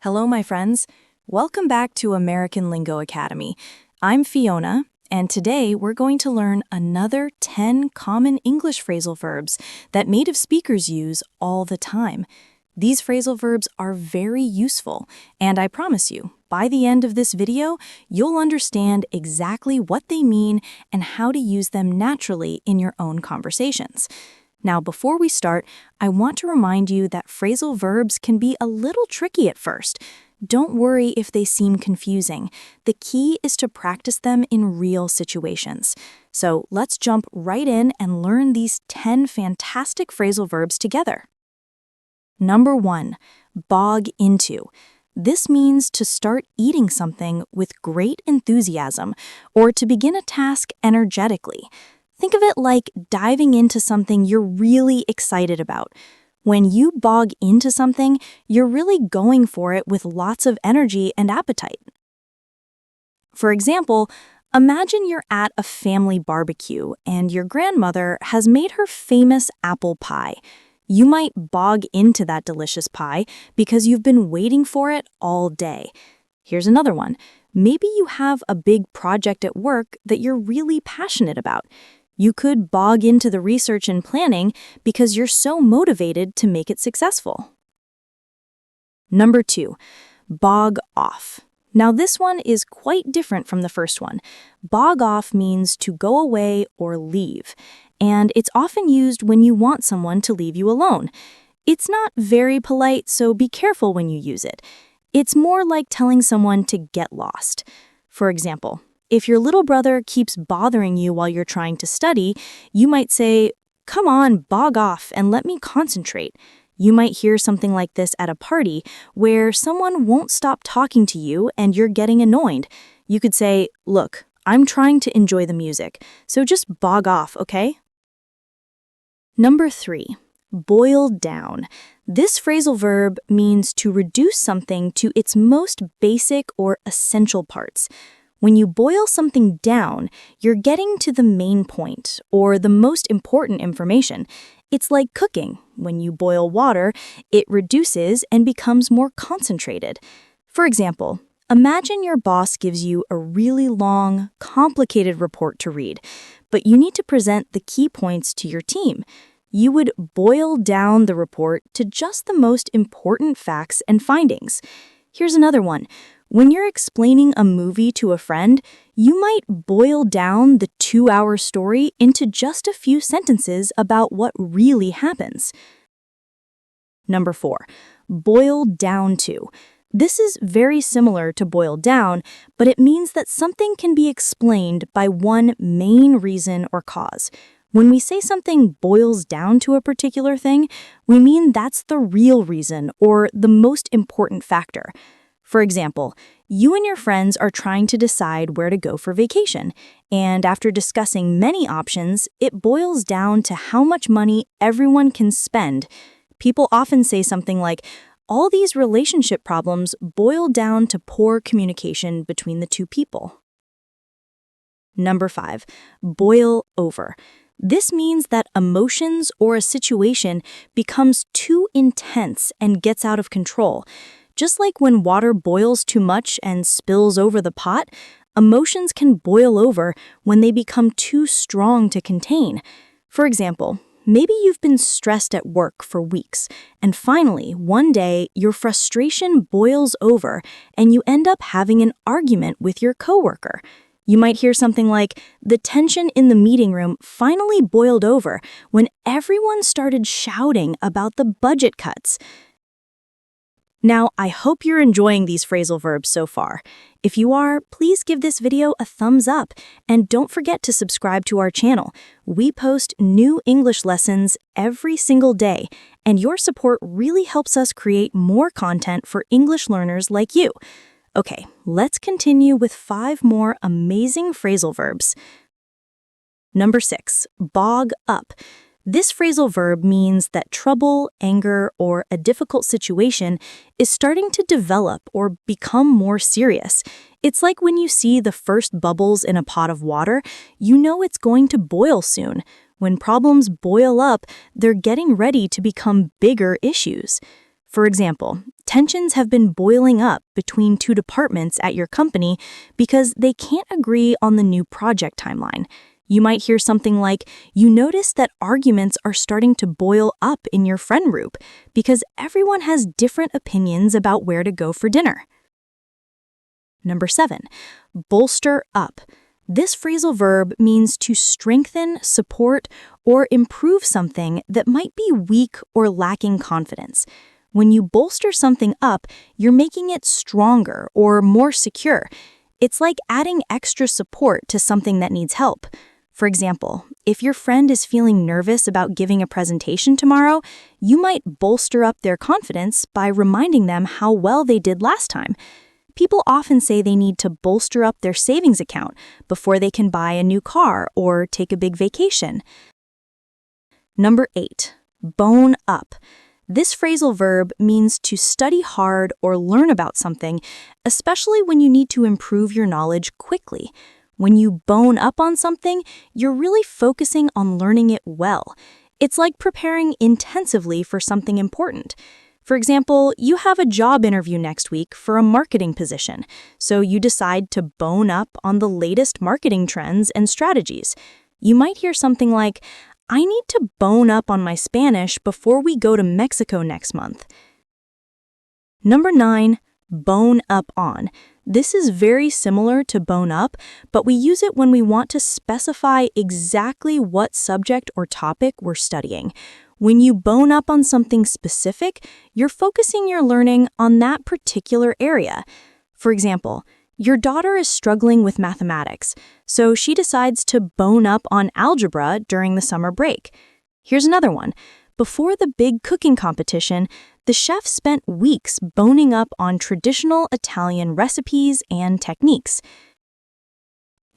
Hello, my friends. Welcome back to American Lingo Academy. I'm Fiona, and today we're going to learn another 10 common English phrasal verbs that native speakers use all the time. These phrasal verbs are very useful, and I promise you, by the end of this video, you'll understand exactly what they mean and how to use them naturally in your own conversations. Now, before we start, I want to remind you that phrasal verbs can be a little tricky at first. Don't worry if they seem confusing. The key is to practice them in real situations. So let's jump right in and learn these 10 fantastic phrasal verbs together. Number 1, bog into. This means to start eating something with great enthusiasm or to begin a task energetically. Think of it like diving into something you're really excited about. When you bog into something, you're really going for it with lots of energy and appetite. For example, imagine you're at a family barbecue and your grandmother has made her famous apple pie. You might bog into that delicious pie because you've been waiting for it all day. Here's another one. Maybe you have a big project at work that you're really passionate about. You could bog into the research and planning because you're so motivated to make it successful. Number 2, bog off. Now this one is quite different from the first one. Bog off means to go away or leave, and it's often used when you want someone to leave you alone. It's not very polite, so be careful when you use it. It's more like telling someone to get lost. For example, if your little brother keeps bothering you while you're trying to study, you might say, "Come on, bog off and let me concentrate." You might hear something like this at a party where someone won't stop talking to you and you're getting annoyed. You could say, "Look, I'm trying to enjoy the music, so just bog off, okay?" Number 3, boil down. This phrasal verb means to reduce something to its most basic or essential parts. When you boil something down, you're getting to the main point, or the most important information. It's like cooking. When you boil water, it reduces and becomes more concentrated. For example, imagine your boss gives you a really long, complicated report to read, but you need to present the key points to your team. You would boil down the report to just the most important facts and findings. Here's another one. When you're explaining a movie to a friend, you might boil down the 2-hour story into just a few sentences about what really happens. Number 4, boil down to. This is very similar to boil down, but it means that something can be explained by one main reason or cause. When we say something boils down to a particular thing, we mean that's the real reason or the most important factor. For example, you and your friends are trying to decide where to go for vacation, and after discussing many options, it boils down to how much money everyone can spend. People often say something like, "All these relationship problems boil down to poor communication between the two people." Number 5, boil over. This means that emotions or a situation becomes too intense and gets out of control. Just like when water boils too much and spills over the pot, emotions can boil over when they become too strong to contain. For example, maybe you've been stressed at work for weeks, and finally, one day, your frustration boils over and you end up having an argument with your coworker. You might hear something like, "The tension in the meeting room finally boiled over when everyone started shouting about the budget cuts." Now, I hope you're enjoying these phrasal verbs so far. If you are, please give this video a thumbs up and don't forget to subscribe to our channel. We post new English lessons every single day, and your support really helps us create more content for English learners like you. Okay, let's continue with 5 more amazing phrasal verbs. Number 6, bog up. This phrasal verb means that trouble, anger, or a difficult situation is starting to develop or become more serious. It's like when you see the first bubbles in a pot of water, you know it's going to boil soon. When problems boil up, they're getting ready to become bigger issues. For example, tensions have been boiling up between two departments at your company because they can't agree on the new project timeline. You might hear something like, you notice that arguments are starting to boil up in your friend group because everyone has different opinions about where to go for dinner. Number 7, bolster up. This phrasal verb means to strengthen, support, or improve something that might be weak or lacking confidence. When you bolster something up, you're making it stronger or more secure. It's like adding extra support to something that needs help. For example, if your friend is feeling nervous about giving a presentation tomorrow, you might bolster up their confidence by reminding them how well they did last time. People often say they need to bolster up their savings account before they can buy a new car or take a big vacation. Number 8, bone up. This phrasal verb means to study hard or learn about something, especially when you need to improve your knowledge quickly. When you bone up on something, you're really focusing on learning it well. It's like preparing intensively for something important. For example, you have a job interview next week for a marketing position, so you decide to bone up on the latest marketing trends and strategies. You might hear something like, I need to bone up on my Spanish before we go to Mexico next month. Number 9, bone up on. This is very similar to bone up, but we use it when we want to specify exactly what subject or topic we're studying. When you bone up on something specific, you're focusing your learning on that particular area. For example, your daughter is struggling with mathematics, so she decides to bone up on algebra during the summer break. Here's another one. Before the big cooking competition, the chef spent weeks boning up on traditional Italian recipes and techniques.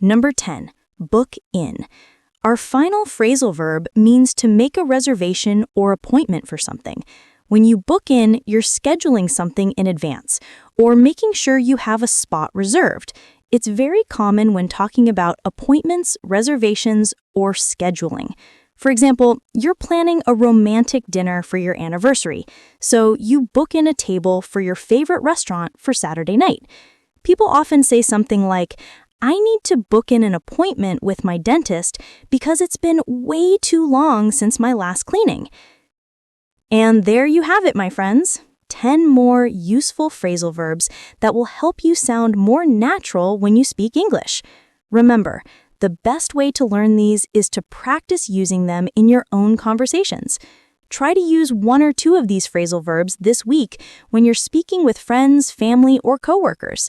Number 10, book in. Our final phrasal verb means to make a reservation or appointment for something. When you book in, you're scheduling something in advance or making sure you have a spot reserved. It's very common when talking about appointments, reservations, or scheduling. For example, you're planning a romantic dinner for your anniversary, so you book in a table for your favorite restaurant for Saturday night. People often say something like, I need to book in an appointment with my dentist because it's been way too long since my last cleaning. And there you have it, my friends. 10 more useful phrasal verbs that will help you sound more natural when you speak English. Remember, the best way to learn these is to practice using them in your own conversations. Try to use 1 or 2 of these phrasal verbs this week when you're speaking with friends, family, or coworkers.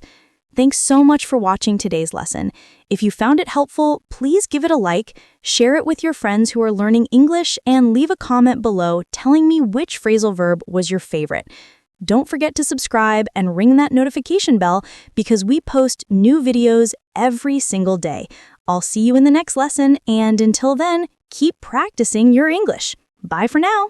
Thanks so much for watching today's lesson. If you found it helpful, please give it a like, share it with your friends who are learning English, and leave a comment below telling me which phrasal verb was your favorite. Don't forget to subscribe and ring that notification bell because we post new videos every single day. I'll see you in the next lesson, and until then, keep practicing your English. Bye for now.